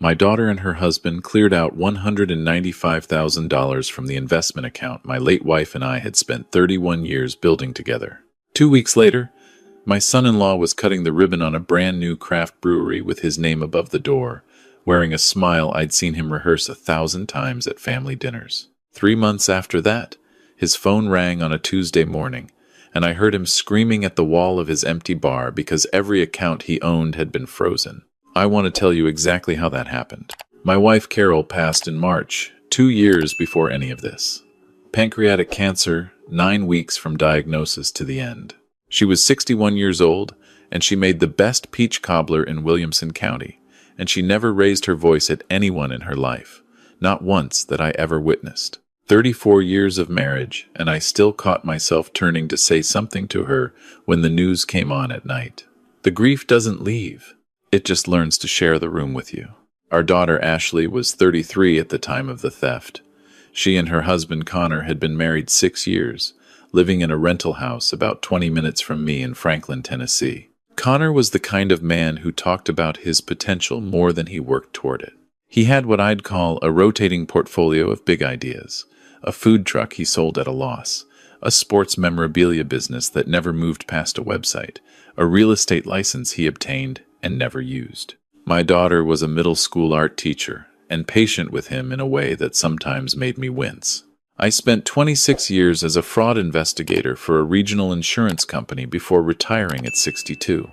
My daughter and her husband cleared out $195,000 from the investment account my late wife and I had spent 31 years building together. 2 weeks later, my son-in-law was cutting the ribbon on a brand new craft brewery with his name above the door, wearing a smile I'd seen him rehearse 1,000 times at family dinners. 3 months after that, his phone rang on a Tuesday morning, and I heard him screaming at the wall of his empty bar because every account he owned had been frozen. I want to tell you exactly how that happened. My wife Carol passed in March, 2 years before any of this. Pancreatic cancer, 9 weeks from diagnosis to the end. She was 61 years old, and she made the best peach cobbler in Williamson County, and she never raised her voice at anyone in her life, not once that I ever witnessed. 34 years of marriage, and I still caught myself turning to say something to her when the news came on at night. The grief doesn't leave. It just learns to share the room with you. Our daughter Ashley was 33 at the time of the theft. She and her husband Connor had been married 6 years, living in a rental house about 20 minutes from me in Franklin, Tennessee. Connor was the kind of man who talked about his potential more than he worked toward it. He had what I'd call a rotating portfolio of big ideas. A food truck he sold at a loss, a sports memorabilia business that never moved past a website, a real estate license he obtained and never used. My daughter was a middle school art teacher, and patient with him in a way that sometimes made me wince. I spent 26 years as a fraud investigator for a regional insurance company before retiring at 62.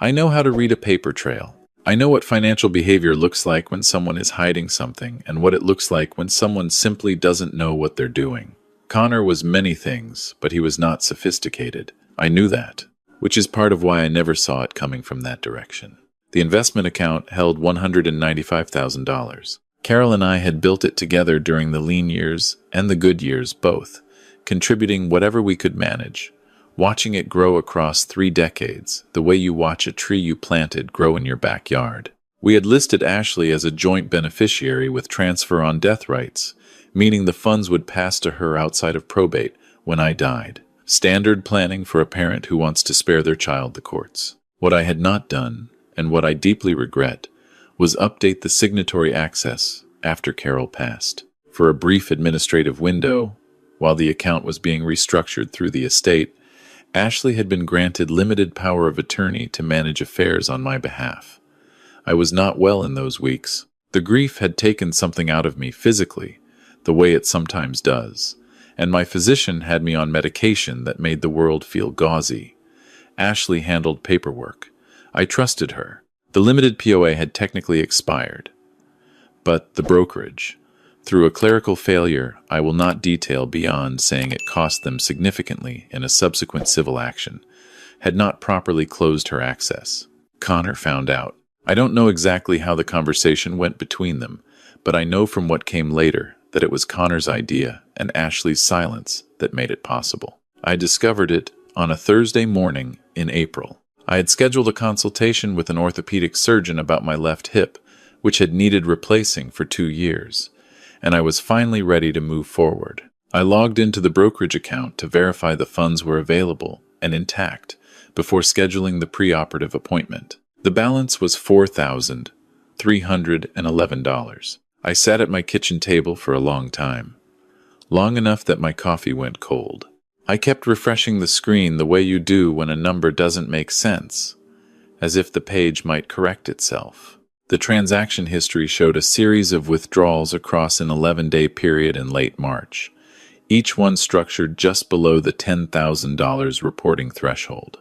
I know how to read a paper trail. I know what financial behavior looks like when someone is hiding something and what it looks like when someone simply doesn't know what they're doing. Connor was many things, but he was not sophisticated. I knew that, which is part of why I never saw it coming from that direction. The investment account held $195,000. Carol and I had built it together during the lean years and the good years both, contributing whatever we could manage, watching it grow across 3 decades, the way you watch a tree you planted grow in your backyard. We had listed Ashley as a joint beneficiary with transfer on death rights, meaning the funds would pass to her outside of probate when I died. Standard planning for a parent who wants to spare their child the courts. What I had not done, and what I deeply regret, was update the signatory access after Carol passed. For a brief administrative window, while the account was being restructured through the estate, Ashley had been granted limited power of attorney to manage affairs on my behalf. I was not well in those weeks. The grief had taken something out of me physically, the way it sometimes does, and my physician had me on medication that made the world feel gauzy. Ashley handled paperwork. I trusted her. The limited POA had technically expired. But the brokerage, through a clerical failure I will not detail beyond saying it cost them significantly in a subsequent civil action, had not properly closed her access. Connor found out. I don't know exactly how the conversation went between them, but I know from what came later that it was Connor's idea and Ashley's silence that made it possible. I discovered it on a Thursday morning in April. I had scheduled a consultation with an orthopedic surgeon about my left hip, which had needed replacing for 2 years, and I was finally ready to move forward. I logged into the brokerage account to verify the funds were available and intact before scheduling the preoperative appointment. The balance was $4,311. I sat at my kitchen table for a long time, long enough that my coffee went cold. I kept refreshing the screen the way you do when a number doesn't make sense, as if the page might correct itself. The transaction history showed a series of withdrawals across an 11-day period in late March, each one structured just below the $10,000 reporting threshold.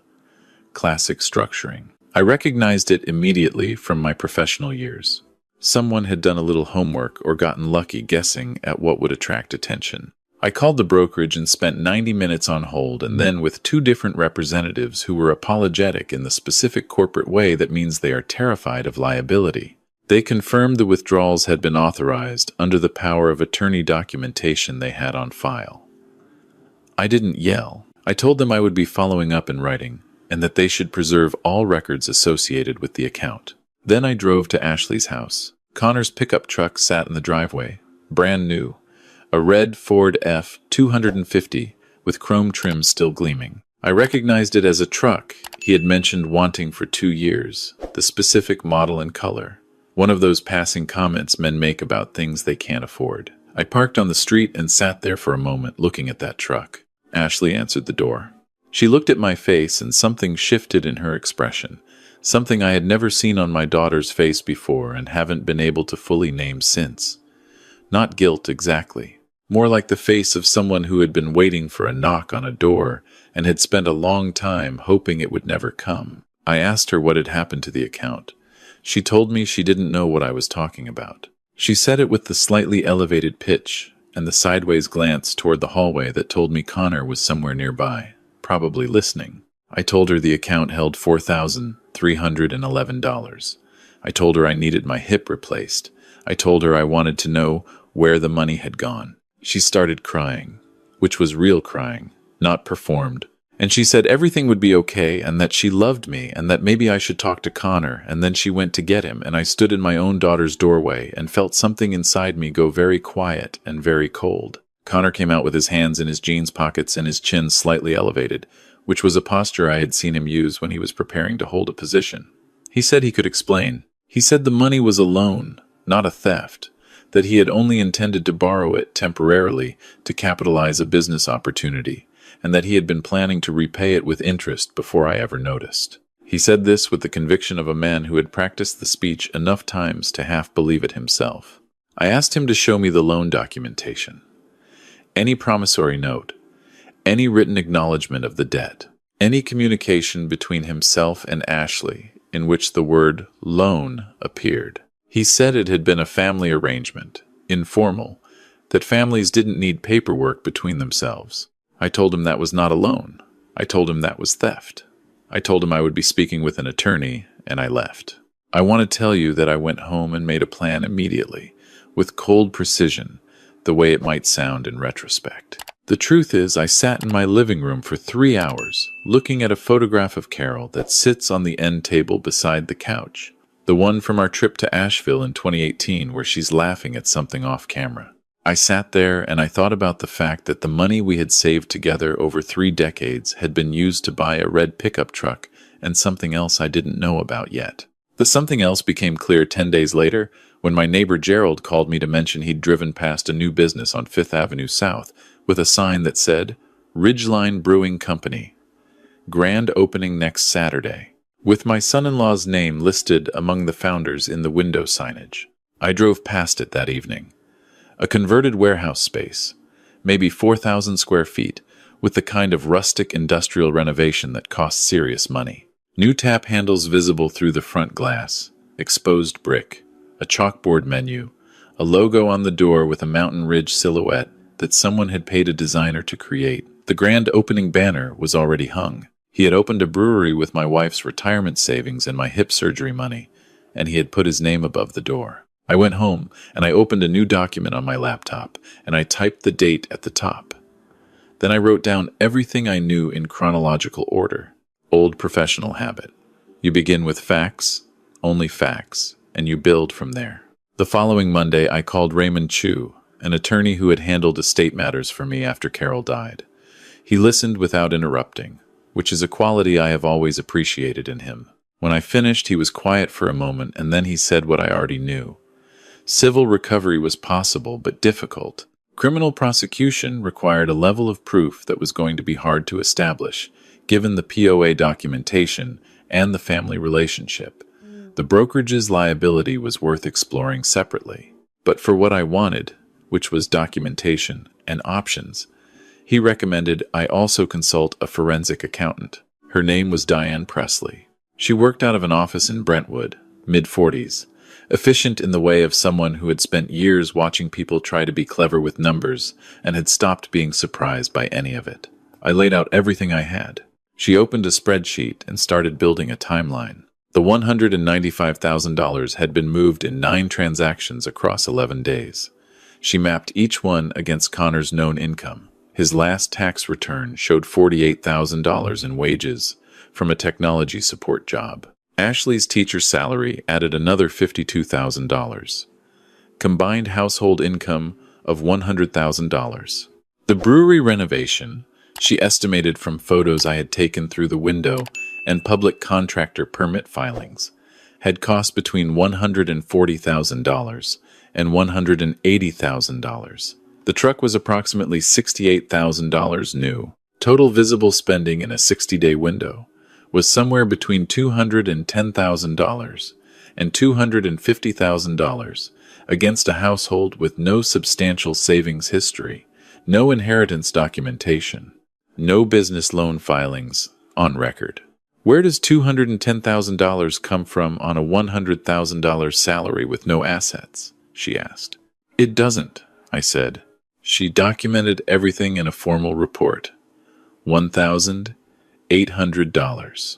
Classic structuring. I recognized it immediately from my professional years. Someone had done a little homework or gotten lucky guessing at what would attract attention. I called the brokerage and spent 90 minutes on hold, and then with 2 different representatives who were apologetic in the specific corporate way that means they are terrified of liability. They confirmed the withdrawals had been authorized under the power of attorney documentation they had on file. I didn't yell. I told them I would be following up in writing, and that they should preserve all records associated with the account. Then I drove to Ashley's house. Connor's pickup truck sat in the driveway, brand new. A red Ford F-250 with chrome trim still gleaming. I recognized it as a truck he had mentioned wanting for 2 years, the specific model and color, One of those passing comments men make about things they can't afford. I parked on the street and sat there for a moment looking at that truck. Ashley answered the door. She looked at my face and something shifted in her expression, something I had never seen on my daughter's face before and haven't been able to fully name since. Not guilt exactly, more like the face of someone who had been waiting for a knock on a door and had spent a long time hoping it would never come. I asked her what had happened to the account. She told me she didn't know what I was talking about. She said it with the slightly elevated pitch and the sideways glance toward the hallway that told me Connor was somewhere nearby, probably listening. I told her the account held $4,311. I told her I needed my hip replaced. I told her I wanted to know where the money had gone. She started crying, which was real crying, not performed. And she said everything would be okay and that she loved me and that maybe I should talk to Connor, and then she went to get him, and I stood in my own daughter's doorway and felt something inside me go very quiet and very cold. Connor came out with his hands in his jeans pockets and his chin slightly elevated, which was a posture I had seen him use when he was preparing to hold a position. He said he could explain. He said the money was a loan, not a theft, that he had only intended to borrow it temporarily to capitalize a business opportunity, and that he had been planning to repay it with interest before I ever noticed. He said this with the conviction of a man who had practiced the speech enough times to half believe it himself. I asked him to show me the loan documentation. Any promissory note, any written acknowledgement of the debt, any communication between himself and Ashley in which the word loan appeared. He said it had been a family arrangement, informal, that families didn't need paperwork between themselves. I told him that was not a loan. I told him that was theft. I told him I would be speaking with an attorney, and I left. I want to tell you that I went home and made a plan immediately, with cold precision, the way it might sound in retrospect. The truth is, I sat in my living room for 3 hours, looking at a photograph of Carol that sits on the end table beside the couch, the one from our trip to Asheville in 2018 where she's laughing at something off camera. I sat there and I thought about the fact that the money we had saved together over 3 decades had been used to buy a red pickup truck and something else I didn't know about yet. The something else became clear 10 days later when my neighbor Gerald called me to mention he'd driven past a new business on 5th Avenue South with a sign that said, Ridgeline Brewing Company, grand opening next Saturday, with my son-in-law's name listed among the founders in the window signage. I drove past it that evening. A converted warehouse space, maybe 4,000 square feet, with the kind of rustic industrial renovation that costs serious money. New tap handles visible through the front glass, exposed brick, a chalkboard menu, a logo on the door with a mountain ridge silhouette that someone had paid a designer to create. The grand opening banner was already hung. He had opened a brewery with my wife's retirement savings and my hip surgery money, and he had put his name above the door. I went home, and I opened a new document on my laptop, and I typed the date at the top. Then I wrote down everything I knew in chronological order. Old professional habit. You begin with facts, only facts, and you build from there. The following Monday, I called Raymond Chu, an attorney who had handled estate matters for me after Carol died. He listened without interrupting, which is a quality I have always appreciated in him. When I finished, he was quiet for a moment, and then he said what I already knew. Civil recovery was possible, but difficult. Criminal prosecution required a level of proof that was going to be hard to establish, given the POA documentation and the family relationship. The brokerage's liability was worth exploring separately. But for what I wanted, which was documentation and options, he recommended I also consult a forensic accountant. Her name was Diane Presley. She worked out of an office in Brentwood, mid-40s, efficient in the way of someone who had spent years watching people try to be clever with numbers and had stopped being surprised by any of it. I laid out everything I had. She opened a spreadsheet and started building a timeline. The $195,000 had been moved in 9 transactions across 11 days. She mapped each one against Connor's known income. His last tax return showed $48,000 in wages from a technology support job. Ashley's teacher salary added another $52,000. Combined household income of $100,000. The brewery renovation, she estimated from photos I had taken through the window and public contractor permit filings, had cost between $140,000 and $180,000. The truck was approximately $68,000 new. Total visible spending in a 60-day window was somewhere between $210,000 and $250,000 against a household with no substantial savings history, no inheritance documentation, no business loan filings on record. Where does $210,000 come from on a $100,000 salary with no assets? She asked. It doesn't, I said. She documented everything in a formal report. $1,800.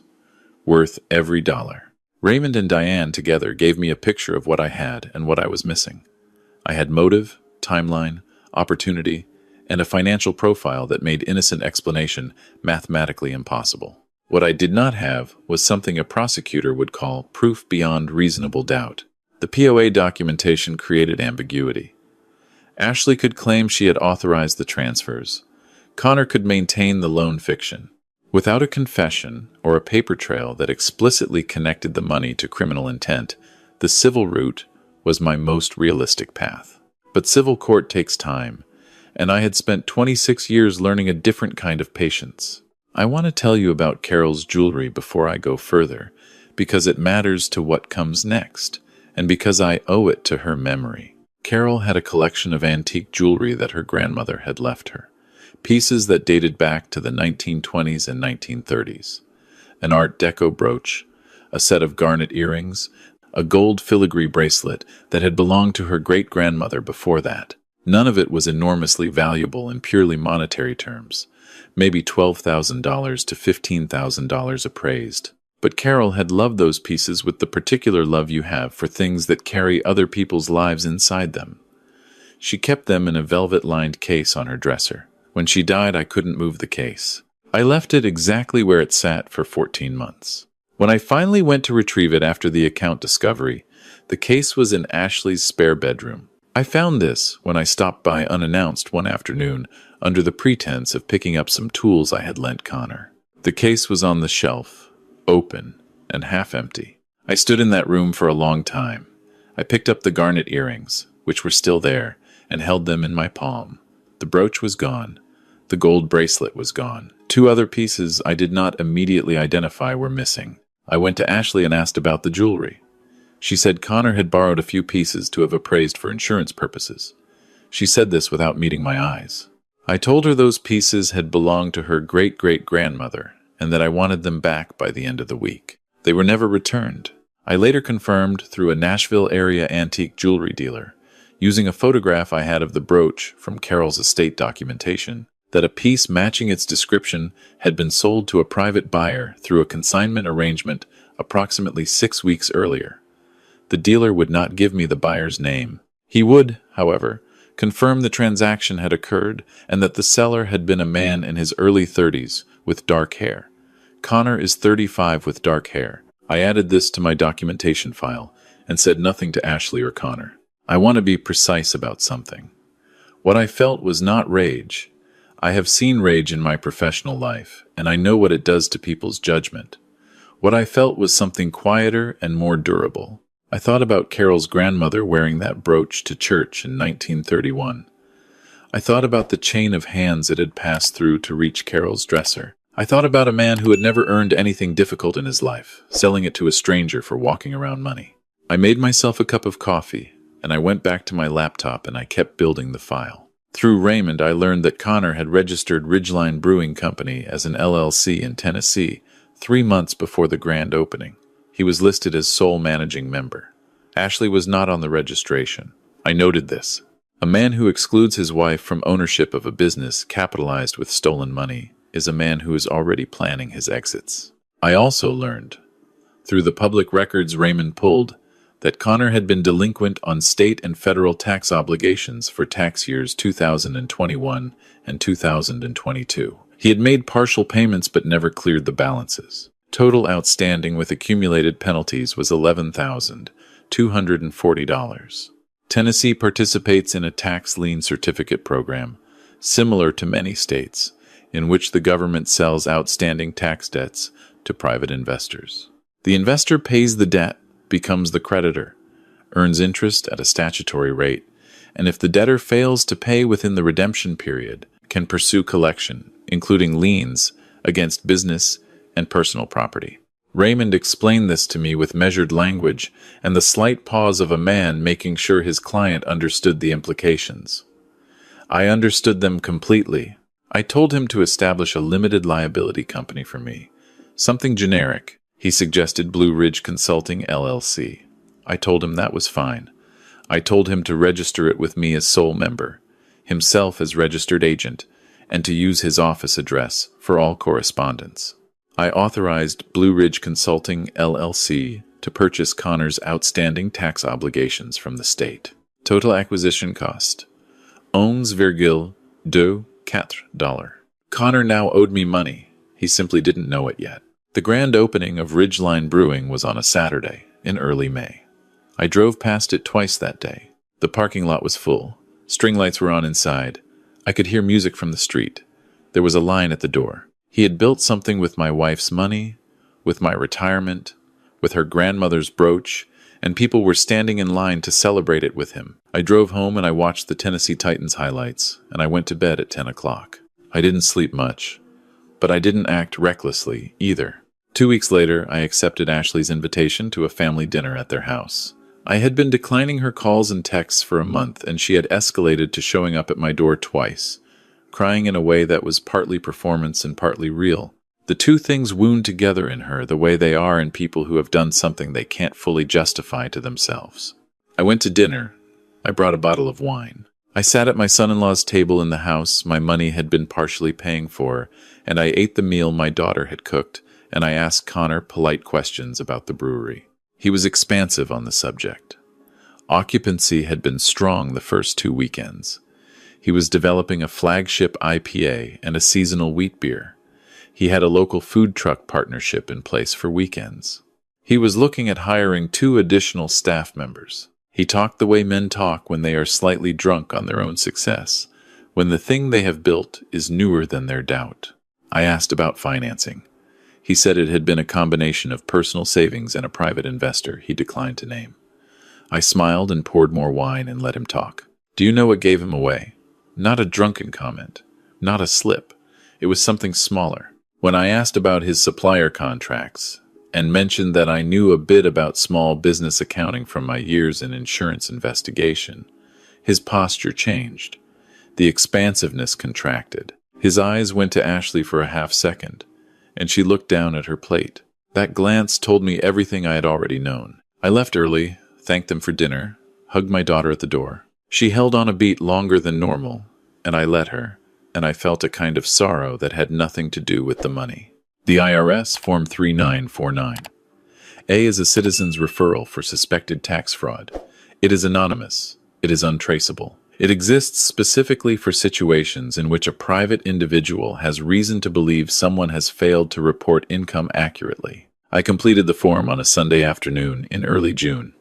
Worth every dollar. Raymond and Diane together gave me a picture of what I had and what I was missing. I had motive, timeline, opportunity, and a financial profile that made innocent explanation mathematically impossible. What I did not have was something a prosecutor would call proof beyond reasonable doubt. The POA documentation created ambiguity. Ashley could claim she had authorized the transfers. Connor could maintain the loan fiction. Without a confession or a paper trail that explicitly connected the money to criminal intent, the civil route was my most realistic path. But civil court takes time, and I had spent 26 years learning a different kind of patience. I want to tell you about Carol's jewelry before I go further, because it matters to what comes next, and because I owe it to her memory. Carol had a collection of antique jewelry that her grandmother had left her, pieces that dated back to the 1920s and 1930s. An Art Deco brooch, a set of garnet earrings, a gold filigree bracelet that had belonged to her great-grandmother before that. None of it was enormously valuable in purely monetary terms, maybe $12,000 to $15,000 appraised. But Carol had loved those pieces with the particular love you have for things that carry other people's lives inside them. She kept them in a velvet-lined case on her dresser. When she died, I couldn't move the case. I left it exactly where it sat for 14 months. When I finally went to retrieve it after the account discovery, the case was in Ashley's spare bedroom. I found this when I stopped by unannounced one afternoon under the pretense of picking up some tools I had lent Connor. The case was on the shelf, open and half empty. I stood in that room for a long time. I picked up the garnet earrings, which were still there, and held them in my palm. The brooch was gone. The gold bracelet was gone. Two other pieces I did not immediately identify were missing. I went to Ashley and asked about the jewelry. She said Connor had borrowed a few pieces to have appraised for insurance purposes. She said this without meeting my eyes. I told her those pieces had belonged to her great-great-grandmother and that I wanted them back by the end of the week. They were never returned. I later confirmed through a Nashville-area antique jewelry dealer, using a photograph I had of the brooch from Carol's estate documentation, that a piece matching its description had been sold to a private buyer through a consignment arrangement approximately 6 weeks earlier. The dealer would not give me the buyer's name. He would, however, confirm the transaction had occurred and that the seller had been a man in his early 30s with dark hair. Connor is 35 with dark hair. I added this to my documentation file and said nothing to Ashley or Connor. I want to be precise about something. What I felt was not rage. I have seen rage in my professional life, and I know what it does to people's judgment. What I felt was something quieter and more durable. I thought about Carol's grandmother wearing that brooch to church in 1931. I thought about the chain of hands it had passed through to reach Carol's dresser. I thought about a man who had never earned anything difficult in his life, selling it to a stranger for walking around money. I made myself a cup of coffee, and I went back to my laptop and I kept building the file. Through Raymond, I learned that Connor had registered Ridgeline Brewing Company as an LLC in Tennessee 3 months before the grand opening. He was listed as sole managing member. Ashley was not on the registration. I noted this. A man who excludes his wife from ownership of a business capitalized with stolen money is a man who is already planning his exits. I also learned, through the public records Raymond pulled, that Connor had been delinquent on state and federal tax obligations for tax years 2021 and 2022. He had made partial payments but never cleared the balances. Total outstanding with accumulated penalties was $11,240. Tennessee participates in a tax lien certificate program, similar to many states, in which the government sells outstanding tax debts to private investors. The investor pays the debt, becomes the creditor, earns interest at a statutory rate, and if the debtor fails to pay within the redemption period, can pursue collection, including liens against business and personal property. Raymond explained this to me with measured language and the slight pause of a man making sure his client understood the implications. I understood them completely. I told him to establish a limited liability company for me, something generic. He suggested Blue Ridge Consulting, LLC. I told him that was fine. I told him to register it with me as sole member, himself as registered agent, and to use his office address for all correspondence. I authorized Blue Ridge Consulting, LLC, to purchase Connor's outstanding tax obligations from the state. Total acquisition cost: $11,24. Connor now owed me money. He simply didn't know it yet. The grand opening of Ridgeline Brewing was on a Saturday in early May. I drove past it twice that day. The parking lot was full. String lights were on inside. I could hear music from the street. There was a line at the door. He had built something with my wife's money, with my retirement, with her grandmother's brooch, and people were standing in line to celebrate it with him. I drove home and I watched the Tennessee Titans highlights, and I went to bed at 10 o'clock. I didn't sleep much, but I didn't act recklessly either. 2 weeks later, I accepted Ashley's invitation to a family dinner at their house. I had been declining her calls and texts for a month, and she had escalated to showing up at my door twice, crying in a way that was partly performance and partly real. The two things wound together in her the way they are in people who have done something they can't fully justify to themselves. I went to dinner. I brought a bottle of wine. I sat at my son-in-law's table in the house my money had been partially paying for, and I ate the meal my daughter had cooked, and I asked Connor polite questions about the brewery. He was expansive on the subject. Occupancy had been strong the first 2 weekends. He was developing a flagship IPA and a seasonal wheat beer. He had a local food truck partnership in place for weekends. He was looking at hiring 2 additional staff members. He talked the way men talk when they are slightly drunk on their own success, when the thing they have built is newer than their doubt. I asked about financing. He said it had been a combination of personal savings and a private investor he declined to name. I smiled and poured more wine and let him talk. Do you know what gave him away? Not a drunken comment, not a slip. It was something smaller. When I asked about his supplier contracts and mentioned that I knew a bit about small business accounting from my years in insurance investigation, his posture changed. The expansiveness contracted. His eyes went to Ashley for a half second, and she looked down at her plate. That glance told me everything I had already known. I left early, thanked them for dinner, hugged my daughter at the door. She held on a beat longer than normal, and I let her, and I felt a kind of sorrow that had nothing to do with the money. The IRS, Form 3949. A is a citizen's referral for suspected tax fraud. It is anonymous. It is untraceable. It exists specifically for situations in which a private individual has reason to believe someone has failed to report income accurately. I completed the form on a Sunday afternoon in early June.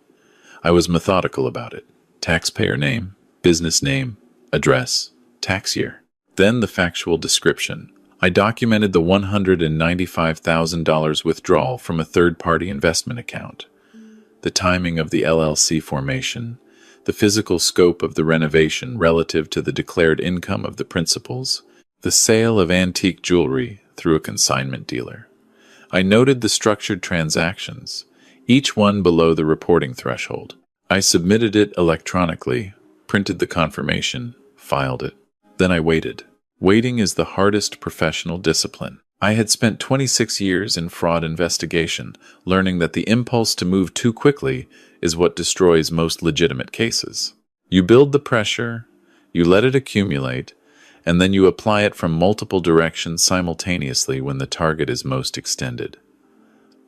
I was methodical about it. Taxpayer name, business name, address, tax year. Then the factual description. I documented the $195,000 withdrawal from a third-party investment account, the timing of the LLC formation, the physical scope of the renovation relative to the declared income of the principals, the sale of antique jewelry through a consignment dealer. I noted the structured transactions, each one below the reporting threshold. I submitted it electronically, printed the confirmation, filed it. Then I waited. Waiting is the hardest professional discipline. I had spent 26 years in fraud investigation, learning that the impulse to move too quickly is what destroys most legitimate cases. You build the pressure, you let it accumulate, and then you apply it from multiple directions simultaneously when the target is most extended.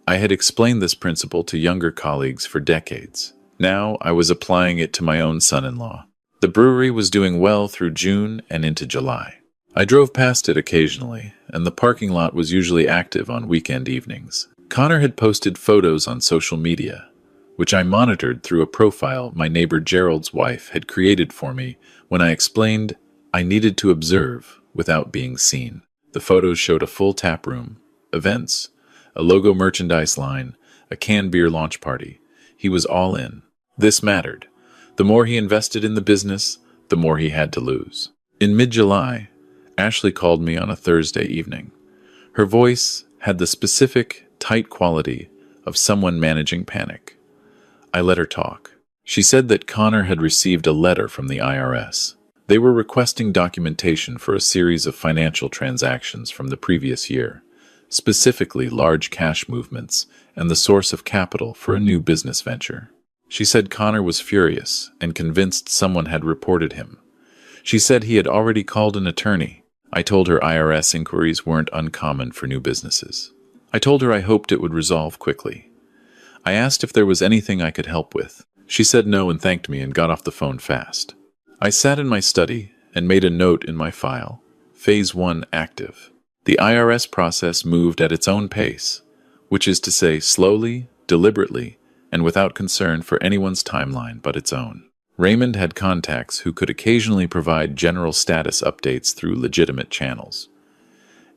I had explained this principle to younger colleagues for decades. Now I was applying it to my own son-in-law. The brewery was doing well through June and into July. I drove past it occasionally, and the parking lot was usually active on weekend evenings. Connor had posted photos on social media, which I monitored through a profile my neighbor Gerald's wife had created for me when I explained I needed to observe without being seen. The photos showed a full tap room, events, a logo merchandise line, a canned beer launch party. He was all in. This mattered. The more he invested in the business, the more he had to lose. In mid-July, Ashley called me on a Thursday evening. Her voice had the specific, tight quality of someone managing panic. I let her talk. She said that Connor had received a letter from the IRS. They were requesting documentation for a series of financial transactions from the previous year, specifically large cash movements and the source of capital for a new business venture. She said Connor was furious and convinced someone had reported him. She said he had already called an attorney. I told her IRS inquiries weren't uncommon for new businesses. I told her I hoped it would resolve quickly. I asked if there was anything I could help with. She said no and thanked me and got off the phone fast. I sat in my study and made a note in my file. Phase 1 active. The IRS process moved at its own pace, which is to say slowly, deliberately, and without concern for anyone's timeline but its own. Raymond had contacts who could occasionally provide general status updates through legitimate channels.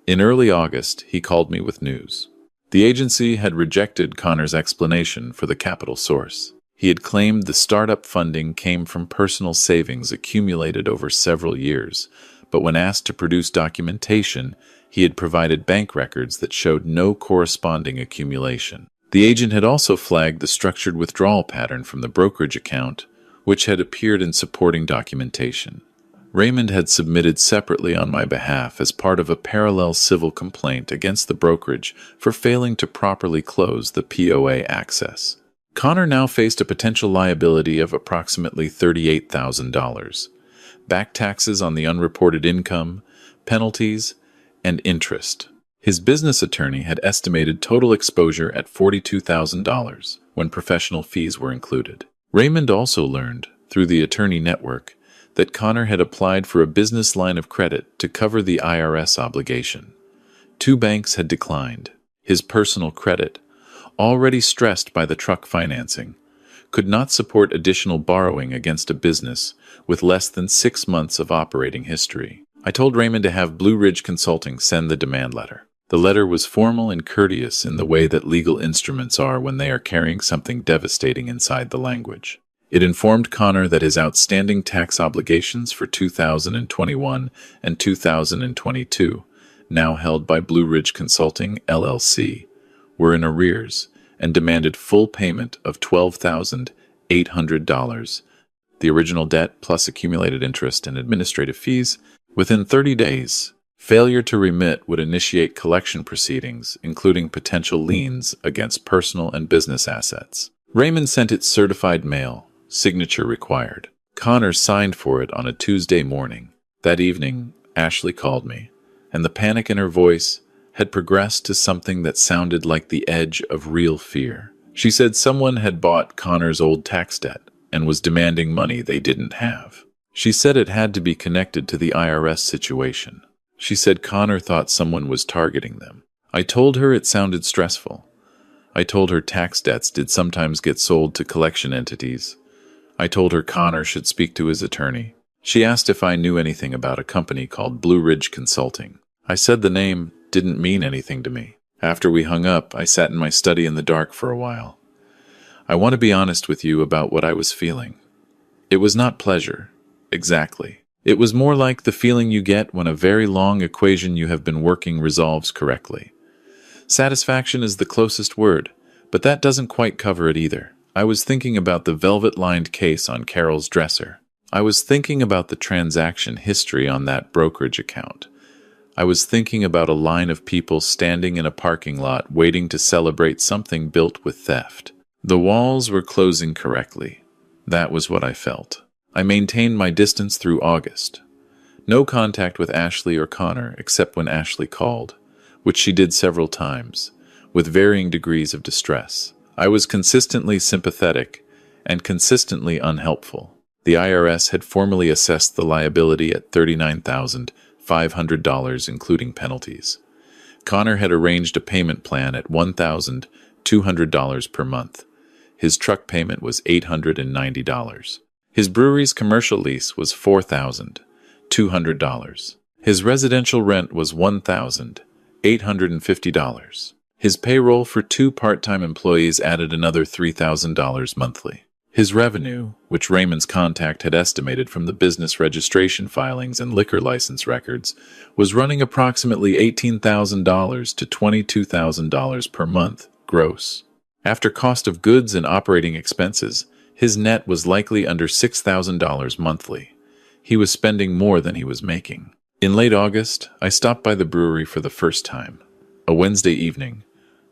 In early August, he called me with news. The agency had rejected Connor's explanation for the capital source. He had claimed the startup funding came from personal savings accumulated over several years, but when asked to produce documentation, he had provided bank records that showed no corresponding accumulation. The agent had also flagged the structured withdrawal pattern from the brokerage account, which had appeared in supporting documentation. Raymond had submitted separately on my behalf as part of a parallel civil complaint against the brokerage for failing to properly close the POA access. Connor now faced a potential liability of approximately $38,000, back taxes on the unreported income, penalties, and interest. His business attorney had estimated total exposure at $42,000 when professional fees were included. Raymond also learned, through the attorney network, that Connor had applied for a business line of credit to cover the IRS obligation. 2 banks had declined. His personal credit, already stressed by the truck financing, could not support additional borrowing against a business with less than 6 months of operating history. I told Raymond to have Blue Ridge Consulting send the demand letter. The letter was formal and courteous in the way that legal instruments are when they are carrying something devastating inside the language. It informed Connor that his outstanding tax obligations for 2021 and 2022, now held by Blue Ridge Consulting, LLC, were in arrears and demanded full payment of $12,800, the original debt plus accumulated interest and administrative fees, within 30 days. Failure to remit would initiate collection proceedings, including potential liens against personal and business assets. Raymond sent it certified mail, signature required. Connor signed for it on a Tuesday morning. That evening, Ashley called me, and the panic in her voice had progressed to something that sounded like the edge of real fear. She said someone had bought Connor's old tax debt and was demanding money they didn't have. She said it had to be connected to the IRS situation. She said Connor thought someone was targeting them. I told her it sounded stressful. I told her tax debts did sometimes get sold to collection entities. I told her Connor should speak to his attorney. She asked if I knew anything about a company called Blue Ridge Consulting. I said the name didn't mean anything to me. After we hung up, I sat in my study in the dark for a while. I want to be honest with you about what I was feeling. It was not pleasure, exactly. It was more like the feeling you get when a very long equation you have been working resolves correctly. Satisfaction is the closest word, but that doesn't quite cover it either. I was thinking about the velvet-lined case on Carol's dresser. I was thinking about the transaction history on that brokerage account. I was thinking about a line of people standing in a parking lot waiting to celebrate something built with theft. The walls were closing correctly. That was what I felt. I maintained my distance through August. No contact with Ashley or Connor except when Ashley called, which she did several times, with varying degrees of distress. I was consistently sympathetic and consistently unhelpful. The IRS had formally assessed the liability at $39,500, including penalties. Connor had arranged a payment plan at $1,200 per month. His truck payment was $890. His brewery's commercial lease was $4,200. His residential rent was $1,850. His payroll for 2 part-time employees added another $3,000 monthly. His revenue, which Raymond's contact had estimated from the business registration filings and liquor license records, was running approximately $18,000 to $22,000 per month, gross. After cost of goods and operating expenses, his net was likely under $6,000 monthly. He was spending more than he was making. In late August, I stopped by the brewery for the first time. A Wednesday evening,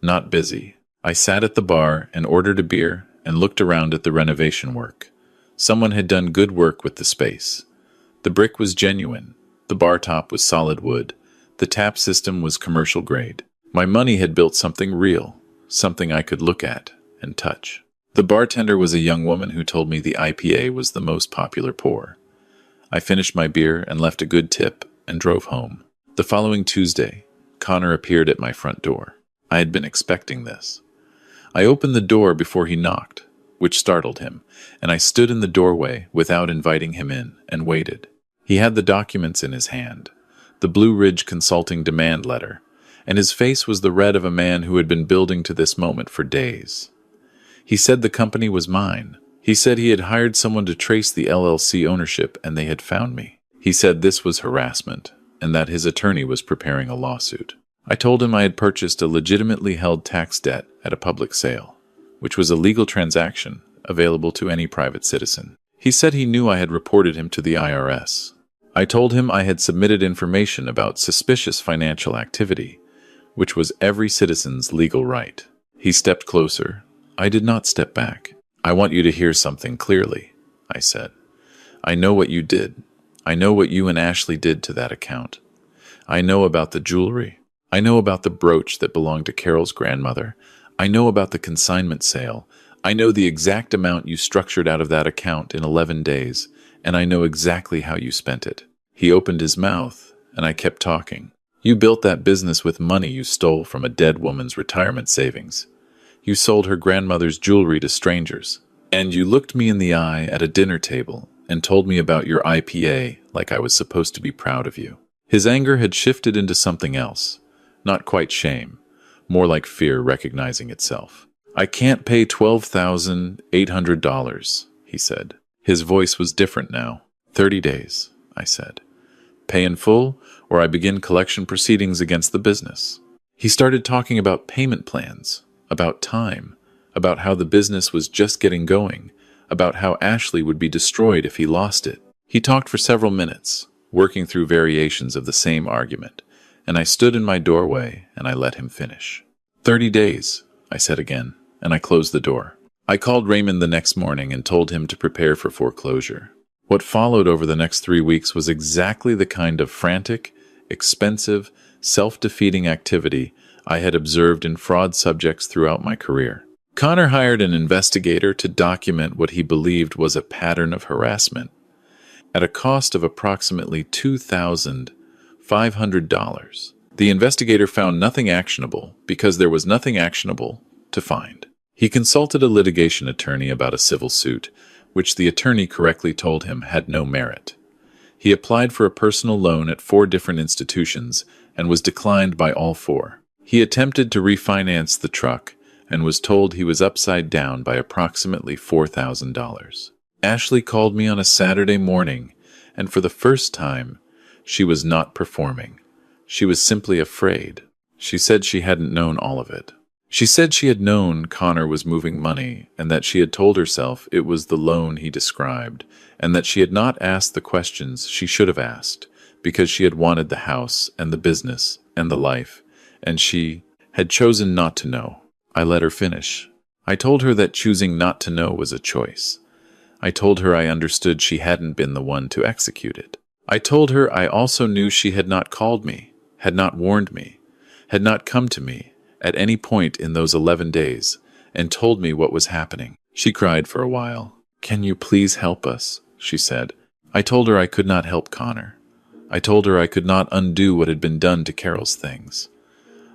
not busy. I sat at the bar and ordered a beer and looked around at the renovation work. Someone had done good work with the space. The brick was genuine. The bar top was solid wood. The tap system was commercial grade. My money had built something real, something I could look at and touch. The bartender was a young woman who told me the IPA was the most popular pour. I finished my beer and left a good tip and drove home. The following Tuesday, Connor appeared at my front door. I had been expecting this. I opened the door before he knocked, which startled him, and I stood in the doorway without inviting him in and waited. He had the documents in his hand, the Blue Ridge Consulting demand letter, and his face was the red of a man who had been building to this moment for days. He said the company was mine. He said he had hired someone to trace the LLC ownership and they had found me. He said this was harassment and that his attorney was preparing a lawsuit. I told him I had purchased a legitimately held tax debt at a public sale, which was a legal transaction available to any private citizen. He said he knew I had reported him to the IRS. I told him I had submitted information about suspicious financial activity, which was every citizen's legal right. He stepped closer. I did not step back. I want you to hear something clearly, I said. I know what you did. I know what you and Ashley did to that account. I know about the jewelry. I know about the brooch that belonged to Carol's grandmother. I know about the consignment sale. I know the exact amount you structured out of that account in 11 days, and I know exactly how you spent it. He opened his mouth, and I kept talking. You built that business with money you stole from a dead woman's retirement savings. You sold her grandmother's jewelry to strangers, and you looked me in the eye at a dinner table and told me about your IPA like I was supposed to be proud of you. His anger had shifted into something else, not quite shame, more like fear recognizing itself. I can't pay $12,800, he said. His voice was different now. 30 days, I said. Pay in full, or I begin collection proceedings against the business. He started talking about payment plans, about time, about how the business was just getting going, about how Ashley would be destroyed if he lost it. He talked for several minutes, working through variations of the same argument, and I stood in my doorway and I let him finish. 30 days, I said again, and I closed the door. I called Raymond the next morning and told him to prepare for foreclosure. What followed over the next 3 weeks was exactly the kind of frantic, expensive, self-defeating activity I had observed in fraud subjects throughout my career. Connor hired an investigator to document what he believed was a pattern of harassment at a cost of approximately $2,500. The investigator found nothing actionable because there was nothing actionable to find. He consulted a litigation attorney about a civil suit, which the attorney correctly told him had no merit. He applied for a personal loan at 4 different institutions and was declined by all 4. He attempted to refinance the truck and was told he was upside down by approximately $4,000. Ashley called me on a Saturday morning, and for the first time, she was not performing. She was simply afraid. She said she hadn't known all of it. She said she had known Connor was moving money and that she had told herself it was the loan he described, and that she had not asked the questions she should have asked because she had wanted the house and the business and the life, and she had chosen not to know. I let her finish. I told her that choosing not to know was a choice. I told her I understood she hadn't been the one to execute it. I told her I also knew she had not called me, had not warned me, had not come to me at any point in those 11 days and told me what was happening. She cried for a while. "Can you please help us?" she said. I told her I could not help Connor. I told her I could not undo what had been done to Carol's things.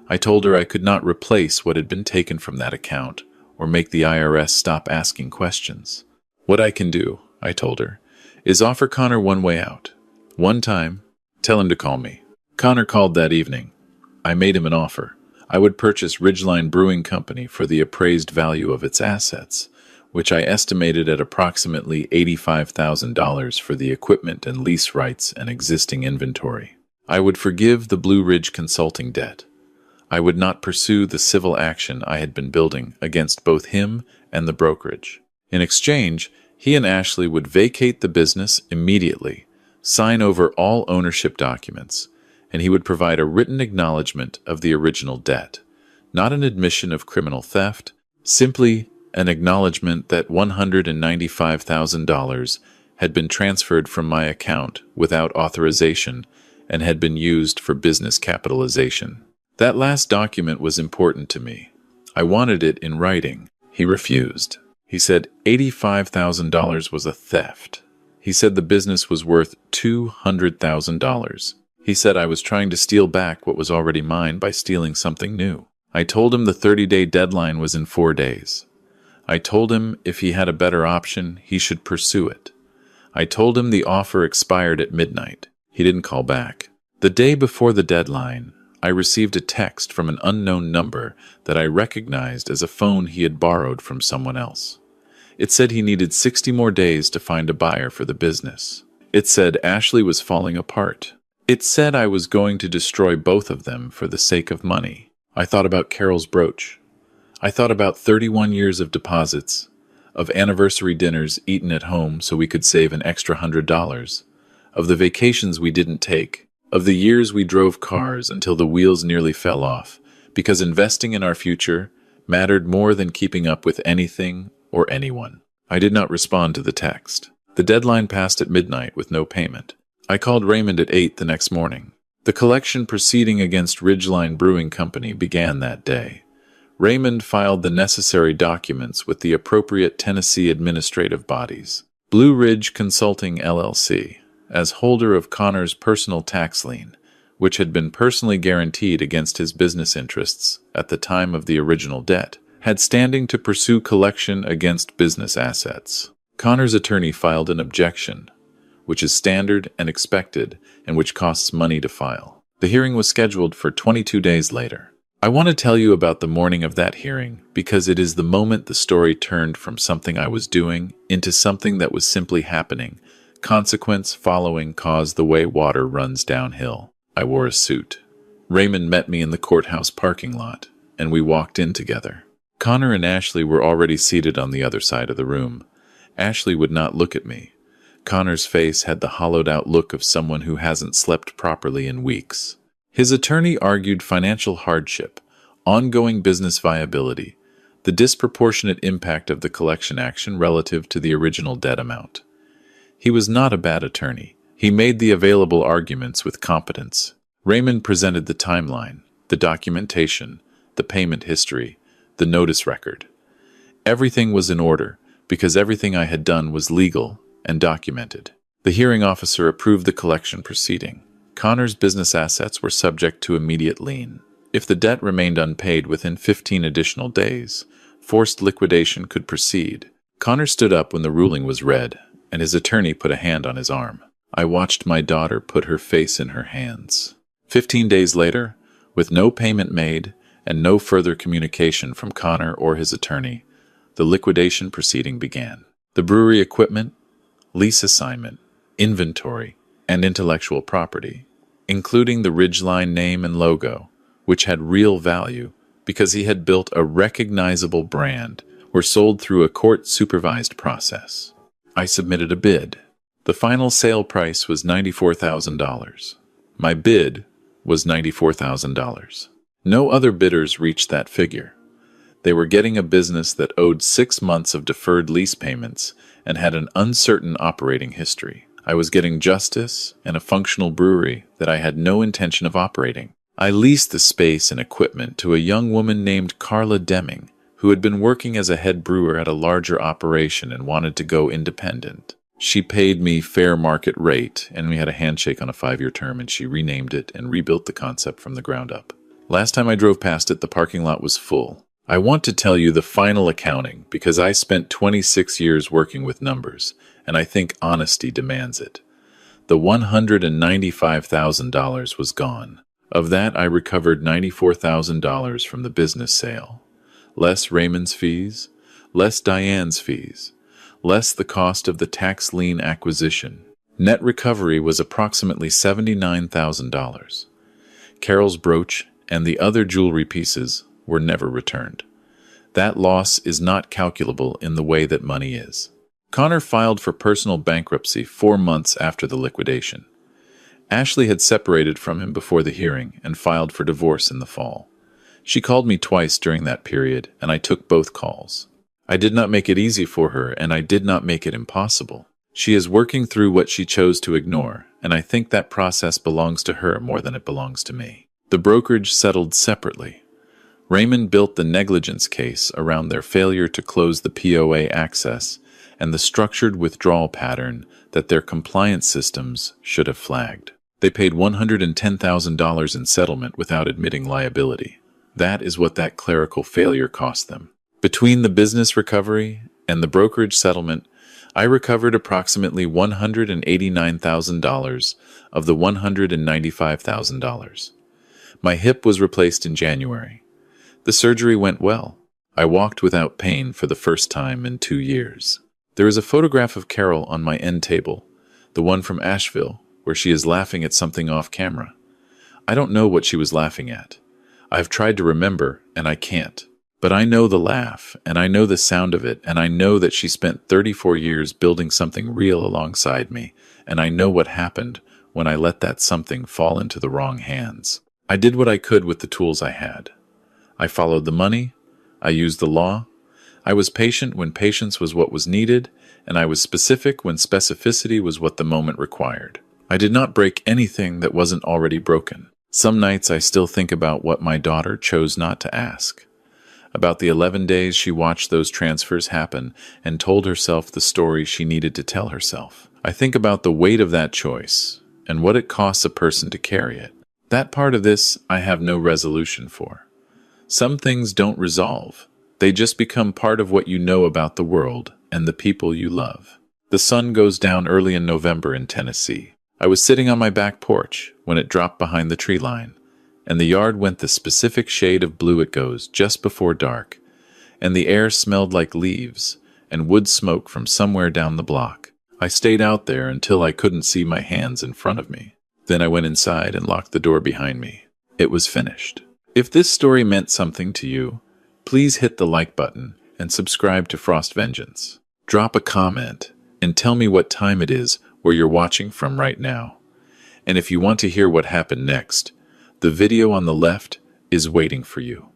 I told her I could not replace what had been taken from that account or make the IRS stop asking questions. What I can do, I told her, is offer Connor one way out. One time, tell him to call me. Connor called that evening. I made him an offer. I would purchase Ridgeline Brewing Company for the appraised value of its assets, which I estimated at approximately $85,000 for the equipment and lease rights and existing inventory. I would forgive the Blue Ridge Consulting debt. I would not pursue the civil action I had been building against both him and the brokerage. In exchange, he and Ashley would vacate the business immediately, sign over all ownership documents, and he would provide a written acknowledgement of the original debt, not an admission of criminal theft, simply an acknowledgement that $195,000 had been transferred from my account without authorization and had been used for business capitalization. That last document was important to me. I wanted it in writing. He refused. He said $85,000 was a theft. He said the business was worth $200,000. He said I was trying to steal back what was already mine by stealing something new. I told him the 30-day deadline was in 4 days. I told him if he had a better option, he should pursue it. I told him the offer expired at midnight. He didn't call back. The day before the deadline, I received a text from an unknown number that I recognized as a phone he had borrowed from someone else. It said he needed 60 more days to find a buyer for the business. It said Ashley was falling apart. It said I was going to destroy both of them for the sake of money. I thought about Carol's brooch. I thought about 31 years of deposits, of anniversary dinners eaten at home so we could save an extra $100, of the vacations we didn't take, of the years we drove cars until the wheels nearly fell off, because investing in our future mattered more than keeping up with anything or anyone. I did not respond to the text. The deadline passed at midnight with no payment. I called Raymond at 8 the next morning. The collection proceeding against Ridgeline Brewing Company began that day. Raymond filed the necessary documents with the appropriate Tennessee administrative bodies. Blue Ridge Consulting, LLC, as holder of Connor's personal tax lien, which had been personally guaranteed against his business interests at the time of the original debt, had standing to pursue collection against business assets. Connor's attorney filed an objection, which is standard and expected and which costs money to file. The hearing was scheduled for 22 days later. I want to tell you about the morning of that hearing because it is the moment the story turned from something I was doing into something that was simply happening. Consequence following cause the way water runs downhill. I wore a suit. Raymond met me in the courthouse parking lot, and we walked in together. Connor and Ashley were already seated on the other side of the room. Ashley would not look at me. Connor's face had the hollowed-out look of someone who hasn't slept properly in weeks. His attorney argued financial hardship, ongoing business viability, the disproportionate impact of the collection action relative to the original debt amount. He was not a bad attorney. He made the available arguments with competence. Raymond presented the timeline, the documentation, the payment history, the notice record. Everything was in order because everything I had done was legal and documented. The hearing officer approved the collection proceeding. Connor's business assets were subject to immediate lien. If the debt remained unpaid within 15 additional days, forced liquidation could proceed. Connor stood up when the ruling was read, and his attorney put a hand on his arm. I watched my daughter put her face in her hands. 15 days later, with no payment made and no further communication from Connor or his attorney, the liquidation proceeding began. The brewery equipment, lease assignment, inventory, and intellectual property, including the Ridgeline name and logo, which had real value because he had built a recognizable brand, were sold through a court-supervised process. I submitted a bid. The final sale price was $94,000. My bid was $94,000. No other bidders reached that figure. They were getting a business that owed 6 months of deferred lease payments and had an uncertain operating history. I was getting justice and a functional brewery that I had no intention of operating. I leased the space and equipment to a young woman named Carla Deming, who had been working as a head brewer at a larger operation and wanted to go independent. She paid me fair market rate, and we had a handshake on a 5-year term, and she renamed it and rebuilt the concept from the ground up. Last time I drove past it, the parking lot was full. I want to tell you the final accounting because I spent 26 years working with numbers, and I think honesty demands it. The $195,000 was gone. Of that, I recovered $94,000 from the business sale. Less Raymond's fees, less Diane's fees, less the cost of the tax lien acquisition. Net recovery was approximately $79,000. Carol's brooch and the other jewelry pieces were never returned. That loss is not calculable in the way that money is. Connor filed for personal bankruptcy 4 months after the liquidation. Ashley had separated from him before the hearing and filed for divorce in the fall. She called me twice during that period, and I took both calls. I did not make it easy for her, and I did not make it impossible. She is working through what she chose to ignore, and I think that process belongs to her more than it belongs to me. The brokerage settled separately. Raymond built the negligence case around their failure to close the POA access and the structured withdrawal pattern that their compliance systems should have flagged. They paid $110,000 in settlement without admitting liability. That is what that clerical failure cost them. Between the business recovery and the brokerage settlement, I recovered approximately $189,000 of the $195,000. My hip was replaced in January. The surgery went well. I walked without pain for the first time in 2 years. There is a photograph of Carol on my end table, the one from Asheville, where she is laughing at something off camera. I don't know what she was laughing at. I've tried to remember, and I can't. But I know the laugh, and I know the sound of it, and I know that she spent 34 years building something real alongside me, and I know what happened when I let that something fall into the wrong hands. I did what I could with the tools I had. I followed the money. I used the law. I was patient when patience was what was needed, and I was specific when specificity was what the moment required. I did not break anything that wasn't already broken. Some nights I still think about what my daughter chose not to ask. About the 11 days she watched those transfers happen and told herself the story she needed to tell herself. I think about the weight of that choice and what it costs a person to carry it. That part of this I have no resolution for. Some things don't resolve. They just become part of what you know about the world and the people you love. The sun goes down early in November in Tennessee. I was sitting on my back porch when it dropped behind the tree line, and the yard went the specific shade of blue it goes just before dark, and the air smelled like leaves and wood smoke from somewhere down the block. I stayed out there until I couldn't see my hands in front of me. Then I went inside and locked the door behind me. It was finished. If this story meant something to you, please hit the like button and subscribe to Frost Vengeance. Drop a comment and tell me what time it is where you're watching from right now. And if you want to hear what happened next, the video on the left is waiting for you.